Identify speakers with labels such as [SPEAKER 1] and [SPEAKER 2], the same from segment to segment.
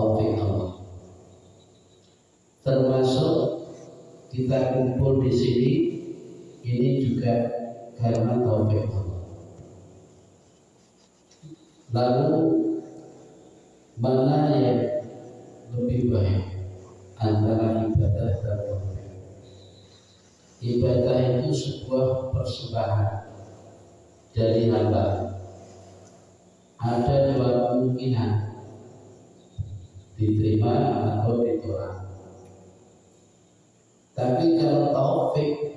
[SPEAKER 1] taufik Allah. Termasuk kita kumpul di sini ini juga karena taufik Allah. Lalu mana yang lebih baik antara ibadah dan taufik? Ibadah itu sebuah persembahan dari hamba. Ada dua kemungkinan, diterima atau ditolak. Tapi kalau taufik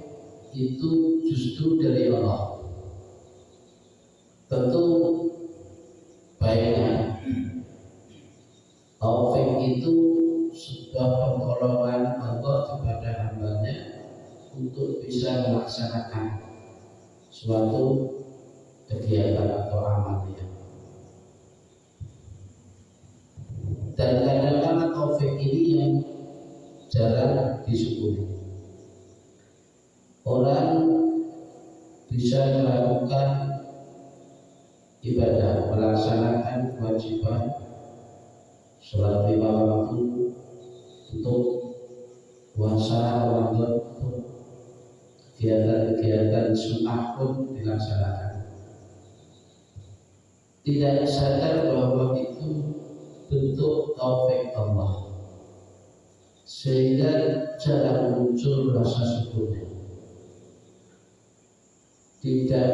[SPEAKER 1] itu justru dari Allah. Tentu baiknya taufik itu sebuah pertolongan Allah kepada hambanya untuk bisa melaksanakan suatu kegiatan atau amalnya. Dan kadang-kadang taufik ini yang jarang disyukuri. Orang bisa melakukan ibadah, melaksanakan kewajiban sholat 5 waktu, untuk puasa Ramadan, untuk kegiatan-kegiatan sunnah pun dilaksanakan. Tidak sadar bahwa itu bentuk taufik Allah, sehingga jarang muncul rasa syukurnya. Tidak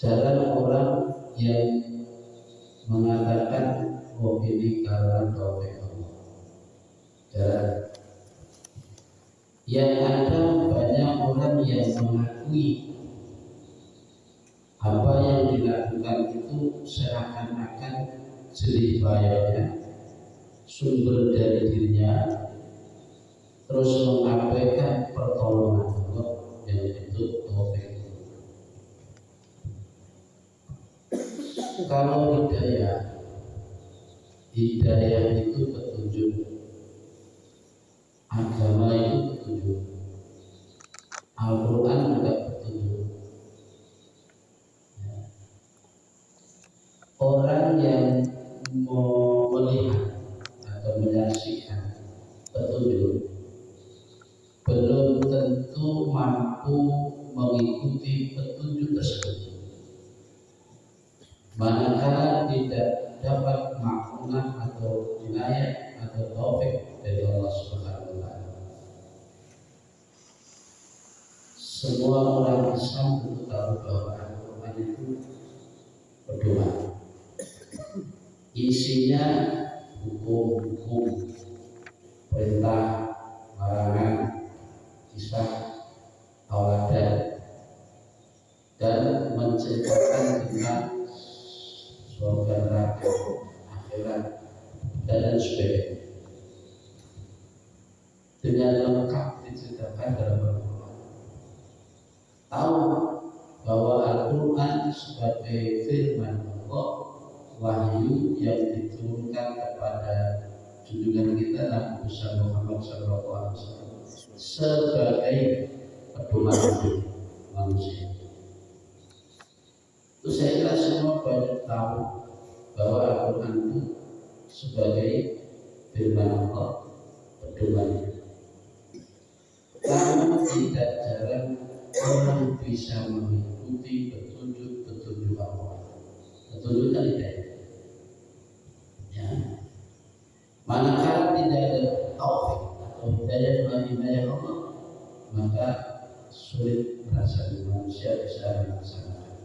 [SPEAKER 1] jarang orang yang mengatakan oh ini karena taufik Allah. Jarang. Yang ada banyak orang yang mengakui apa yang dilakukan itu seakan-akan jerih payahnya, sumber dari dirinya, terus mengabaikan pertolongan Allah yang itu taufik. Kalau hidayah itu petunjuk, agama itu petunjuk, Al-Quran juga petunjuk. Orang yang mau melihat atau menyaksikan petunjuk belum tentu mampu mengikuti petunjuk tersebut, manakala tidak dapat makna atau inayah atau taufik dari Allah Subhanahu wa Ta'ala. Semua orang Islam tentu tahu bahwa Al-Quran itu pedoman. Isinya hukum-hukum, perintah, larangan, kisah, tauladan, dan menceritakan tentang surga neraka, akhirat, dan lain sebagainya. Dengan lengkap diceritakan dalam Al-Quran. Tahu bahwa Al-Quran sebagai firman Allah, wahyu yang diturunkan kepada junjungan kita Nabi Muhammad SAW sebagai pedoman hidup manusia. Itu saya kira semua banyak tahu bahwa Al-Quran itu sebagai firman Allah, pedoman hidup. Namun tidak jarang orang bisa mengikuti petunjuk Allah. Petunjuk kan tidak. Ya. Manakala tidak ada taufik atau hidayah Allah, maka sulit rasanya manusia bisa melaksanakan.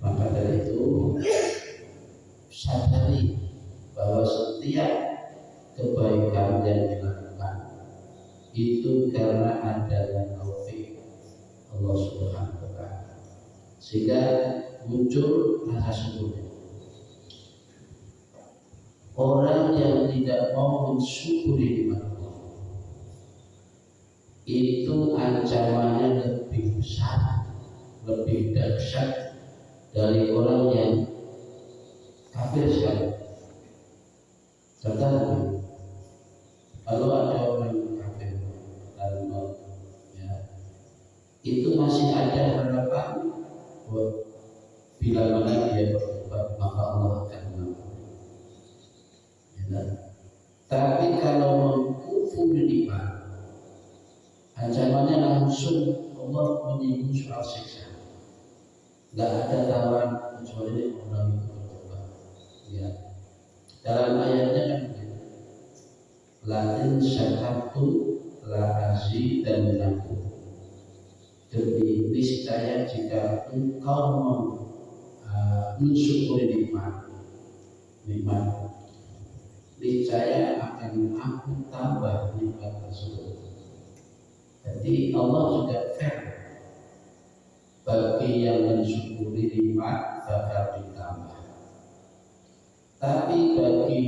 [SPEAKER 1] Maka dari itu sadari bahwa setiap kebaikan yang dilakukan itu karena adanya taufik Allah Subhanahu wa Ta'ala, sehingga muncul rasa syukur. Orang yang tidak mau mensyukuri nikmat Allah itu ancamannya lebih besar, lebih dahsyat dari orang yang kafir sekali. Contohnya, kalau ada orang yang kafir dan ya, itu masih ada harapan bila mana dia bertobat maka Allah akan mengampuni. nikmat. Ancamannya langsung Allah menyinggung soal siksa. Tidak ada tawaran kecuali orang itu bertobat. Ya. Dalam ayatnya kan begitu. Lain syakartum la azidannakum. Demi niscaya jika engkau mau mensyukuri nikmat, niscaya akan aku tambah nikmat tersebut. Jadi Allah juga fair. Bagi yang mensyukuri nikmat bakal ditambah. Tapi bagi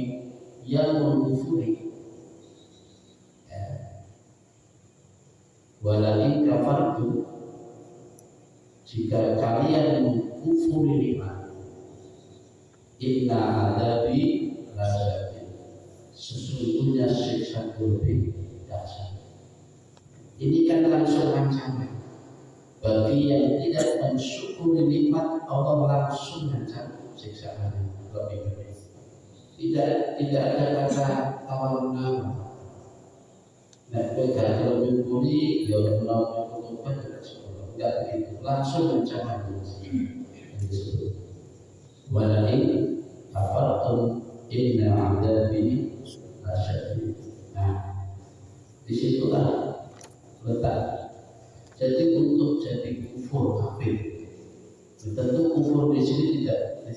[SPEAKER 1] yang mengkufuri, walain kafartu, jika kalian mengkufuri nikmat, inna adabi lasyadid, sesungguhnya siksa lebih dahsyat. Ini kan langsung ancaman. Bagi yang tidak mensyukuri nikmat, Allah langsung ancam siksaan lebih gede. Tidak ada kata tawar menawar. Nek beda lebih buli, ya menawar kutuban tidak sekolah. Tidak begitu. Langsung ancaman disebut. Walain kafartum inna adabi lasyadid. Nah, disitulah letak. Jadi untuk jadi kufur kafir, tentu kufur di sini tidak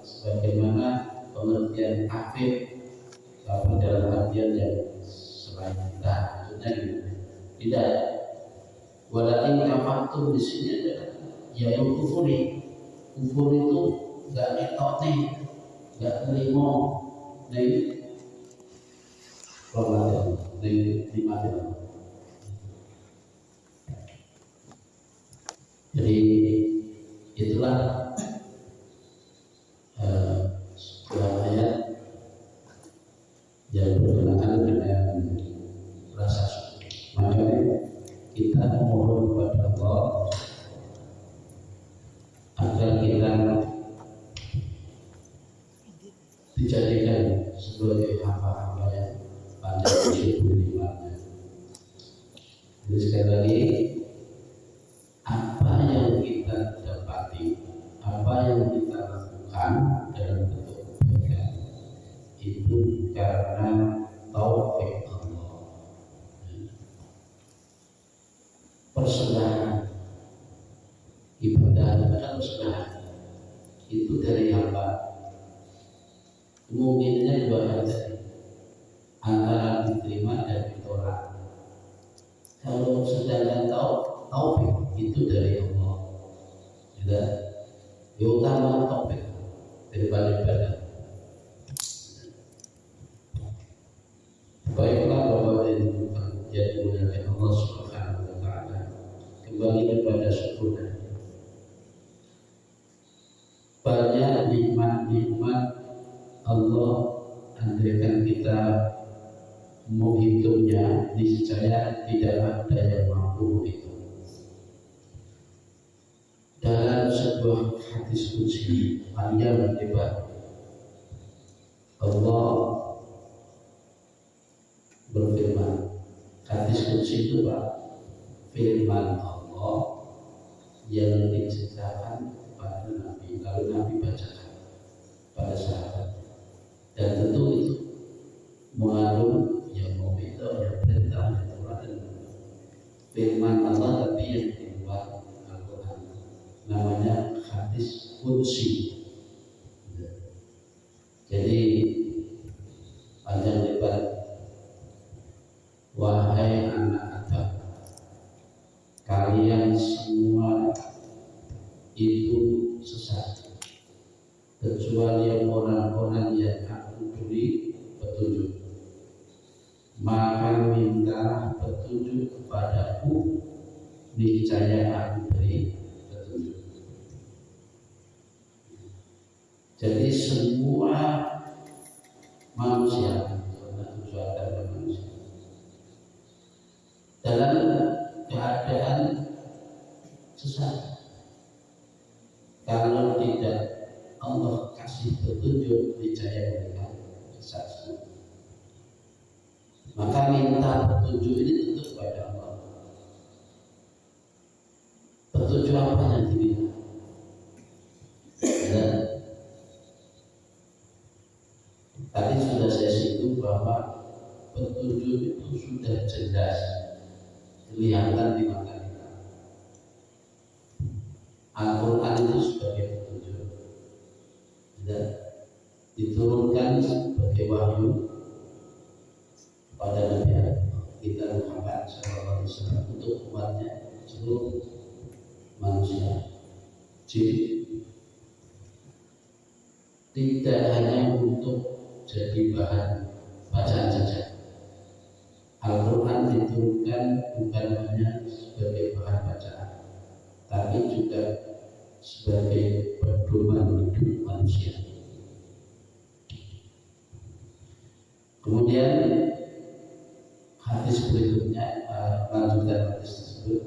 [SPEAKER 1] sebagaimana pengertian kafir dalam artian yang selain kita, maksudnya gitu. Tidak. Walakin kafartum di sini adalah ya kufuri. Kufur itu nggak etok nih, nggak terima nih Ramadan, nih nikmat. Jadi itulah sebuah ayat yang berkenaan dengan rasa syukur. Maka kita memohon kepada Allah agar kita dijadikan sebagai hamba-hamba yang pandai bersyukur nikmatnya. Jadi sekali lagi, apa yang kita dapati, apa yang kita lakukan dalam bentuk kebaikan itu karena taufik Allah. Persembahan ibadah adalah persembahan itu dari hamba. Mungkinnya dua hal tadi, antara diterima dan ditolak. Kalau sedangkan taufik itu dari Allah. Ya utama taufik daripada ibadah. Baiklah Bapak dan Ibu yang dimuliakan Allah Subhanahu wa taala. Kembali kepada syukur. Banyak nikmat-nikmat Allah, andaikan kita menghitungnya, niscaya tidak ada yang mampu itu. Dalam sebuah hadis qudsi panjang lebar, Allah berfirman. Hadis qudsi itu Pak, firman Allah yang diceritakan kepada Nabi, lalu Nabi bacakan pada sahabat. Dan tentu itu mengandung yang meminta, yang perintah, yang teladan. Firman Allah tapi yang di luar Al-Quran, namanya hadis qudsi. Jadi panjang lebar, wahai anak Adam, kalian semua itu sesat kecuali orang-orang yang aku beri petunjuk. Maka minta petunjuk kepadaku, niscaya aku beri petunjuk. Jadi semua manusia dalam keadaan sesat, kalau tidak Allah kasih petunjuk, niscaya mereka sesat. Maka minta petunjuk ini tentu kepada Allah. Petunjuk apa yang diminta? Dan tadi sudah saya singgung bahwa petunjuk itu sudah jelas kelihatan di mata kita. Al-Quran itu sebagai petunjuk dan diturunkan sebagai wahyu pada Nabi kita Muhammad SAW untuk umatnya seluruh manusia. Jadi tidak hanya untuk jadi bahan bacaan saja. Al-Quran diturunkan bukan hanya sebagai bahan bacaan, tapi juga sebagai pedoman hidup manusia. Kemudian hadis berikutnya, lanjutan hadis tersebut,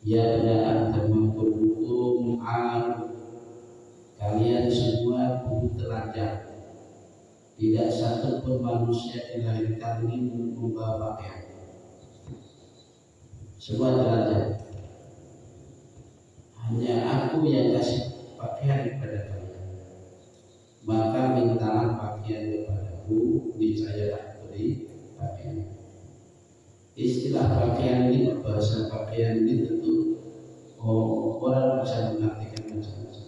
[SPEAKER 1] ya Adam kullukum alim, kalian semua guru teladan. Tidak satu pun manusia dilahirkan ini membawa pakaian. Semua teladan. Hanya aku yang kasih pakaian kepada kalian. Maka mintalah pakaian kepadaku, niscaya tak beri pakaian. Istilah pakaian ini, bahasa pakaian ini tentu orang bisa mengartikan macam-macam.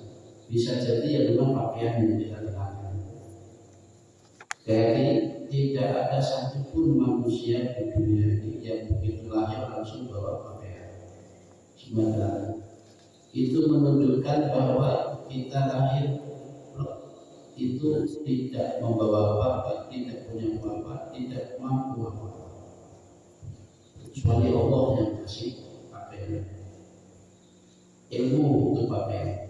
[SPEAKER 1] Bisa jadi ya memang pakaian yang kita kenakan. Jadi tidak ada satupun manusia di dunia ini yang begitu lahir langsung bawa pakaian. Sementara itu menunjukkan bahwa kita lahir itu tidak membawa apa-apa, tidak punya apa-apa, tidak mampu apa-apa. Kecuali Allah yang kasih pakaian. Ilmu itu pakaian,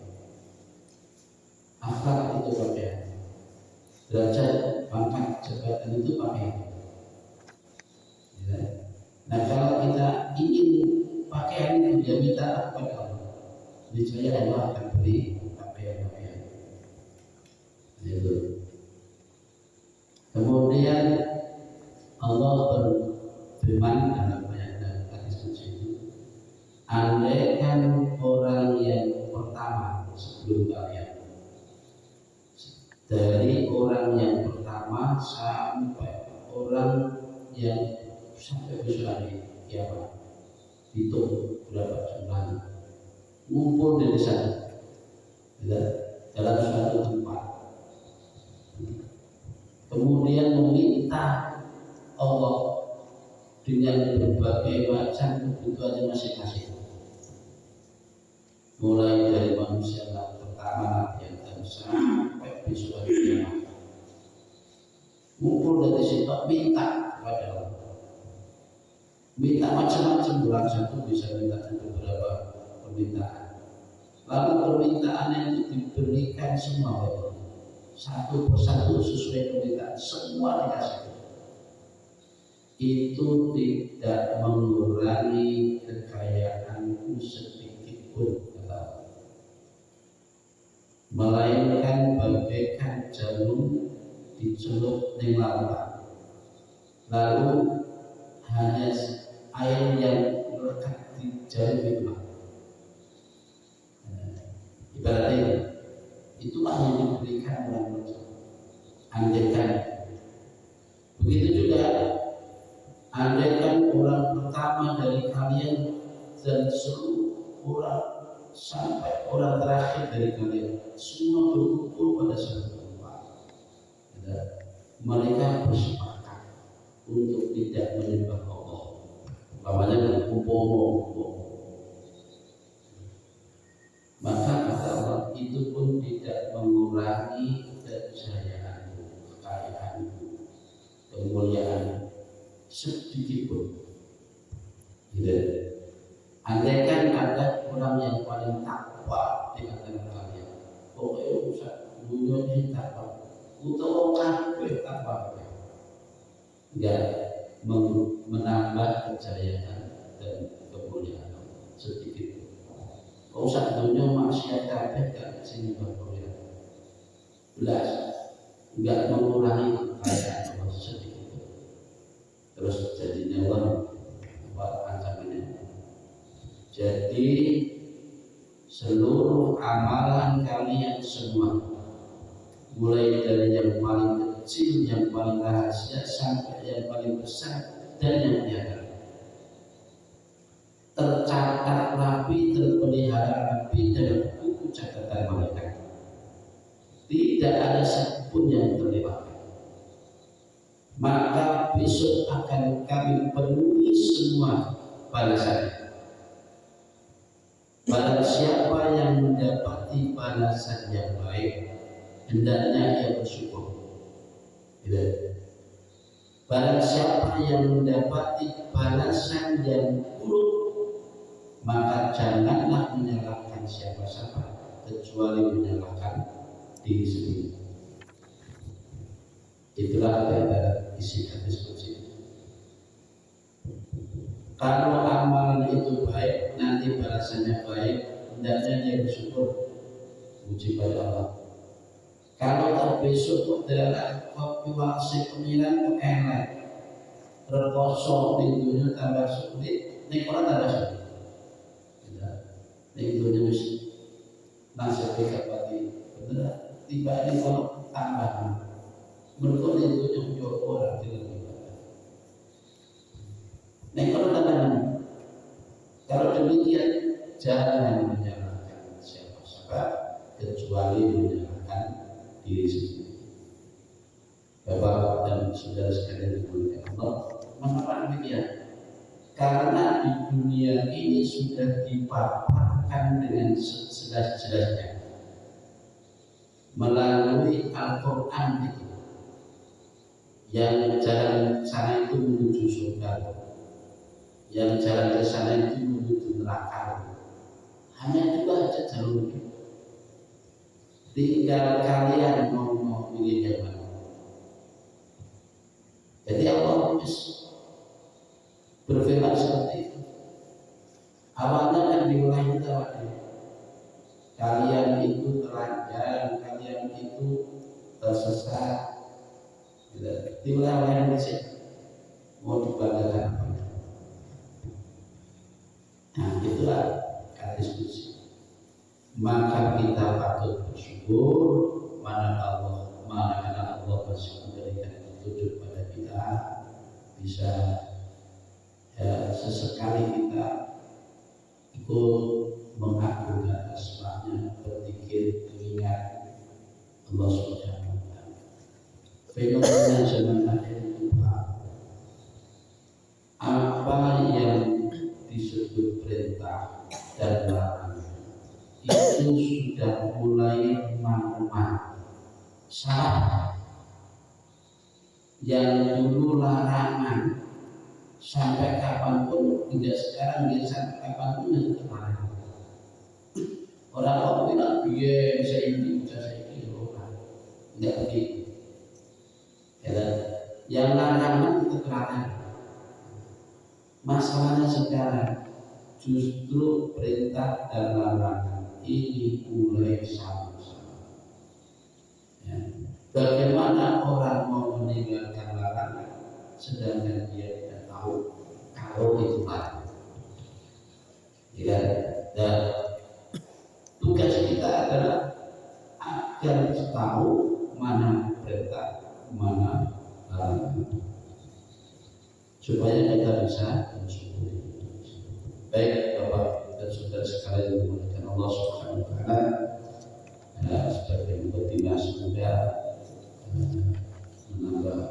[SPEAKER 1] akhlak itu pakaian, derajat, pangkat, jabatan itu pakaian. Ya. Nah kalau kita ingin pakaian itu dia minta kepada Allah, niscaya Allah akan beri pakaian-pakaian. Itu. Kemudian Allah berfirman dalam ayat hadis itu, andaikan orang yang pertama sebelum kalian, dari orang yang pertama sampai orang yang sampai besok hari kiamat, hitung berapa jumlahnya, ngumpul dari sana dalam suatu tempat, kemudian meminta Allah dengan berbagai macam kebutuhannya masing-masing, mulai dari manusia yang pertama yang sampai besok hari kiamat, ngumpul dari situ minta kepada Allah, minta macam-macam. Bulan satu bisa minta beberapa permintaan, lalu permintaan itu diberikan semua oleh Allah, satu persatu sesuai permintaan, semua dikasih. Itu tidak mengurangi kekayaanku sedikit pun, melainkan bagaikan jarum dicelup di lautan, lalu hanya air yang melekat di jarum itu. Ibaratnya itulah yang diberikan oleh Allah. Andaikan begitu juga, andaikan orang pertama dari kalian dan seluruh orang sampai orang terakhir dari kalian semua berkumpul pada satu tempat, mereka bersepakat untuk tidak menyembah Allah, umpamanya berkumpul, maka kata Allah itu pun tidak mengurangi kejayaanmu, kekayaanmu, kemuliaan sedikit pun. Andaikan ada orang yang paling takwa di antara kalian, pokoknya usah dunia ini takwa, utawa kabeh takwa, enggak menambah kejayaan dan kemuliaan sedikit. Kau usah dunia maksiat kabeh gak sini berkemuliaan, belas enggak mengurangi kekayaan sedikit. terus jadinya ancamannya. Jadi seluruh amalan kalian semua, mulai dari yang paling kecil, yang paling rahasia, sampai yang paling besar dan yang biasa, tercatat rapi, terpelihara rapi dalam buku catatan malaikat. Tidak ada satupun yang terlewatkan. Maka besok akan kami penuhi semua balasan. Barang siapa yang mendapati balasan yang baik, hendaknya ia bersyukur. Barang siapa yang mendapati balasan yang buruk, maka janganlah menyalahkan siapa-siapa kecuali menyalahkan diri sendiri. Itulah antara isi hadis qudsi. Kalau amalan itu baik, nanti balasannya baik, hendaknya dia bersyukur, puji pada Allah. Kalau besok adalah kopi waksi pemilihan kok enak, rekoso pintunya tambah sulit, ini Quran tambah sulit. Ini dunia mesti nasib pati bener. Tiba ini kalau tambah menurut itu yang jauh orang tidak ibadah. Nah kalau demikian jangan menyalahkan siapa-siapa kecuali menyalahkan diri sendiri. Bapak dan saudara sekalian dimuliakan Allah, mengapa demikian? Karena di dunia ini sudah dipaparkan dengan sejelas-jelasnya melalui Al-Quran itu, yang jalan sana itu menuju surga, yang jalan ke sana itu menuju neraka. Hanya dua aja jalur itu. Tinggal kalian mau pilih yang mana. Jadi Allah berfirman seperti itu. Awalnya kan dimulai tadi. Kalian itu telanjang, kalian itu tersesat. Dimulai yang di sini. Mau dibanggakan apa? Nah, itulah hadis qudsi. Maka kita patut bersyukur manakala Allah masih memberikan petunjuk pada kita, bisa sesekali kita ikut mengagungkan asma-Nya, berzikir, mengingat Allah Subhanahu wa taala. Fenomena zaman akhir itu apa yang disebut perintah dan larangan itu sudah mulai manfaat. Salah yang dulu larangan sampai kapanpun, tidak sekarang dia sampai kapanpun yang terlarang. Orang bilang dia bisa ini orang tidak begitu. Yang larangan itu terlarang. Masalahnya sekarang justru perintah dan larangan ini mulai sama-sama. Bagaimana orang mau meninggalkan larangan sedangkan dia tidak tahu kalau itu larangan? Dan tugas kita adalah agar tahu mana perintah, mana larangan, supaya kita bisa mensyukuri. Baik Bapak dan Saudara sekalian yang dimuliakan Allah Subhanahu wa taala, sebagai mukadimah semoga menambah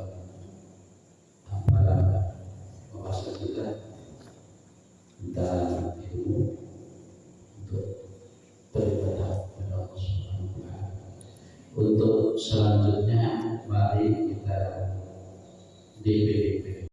[SPEAKER 1] wawasan kita dan ilmu untuk beribadah kepada Allah Subhanahu wa taala. Untuk selanjutnya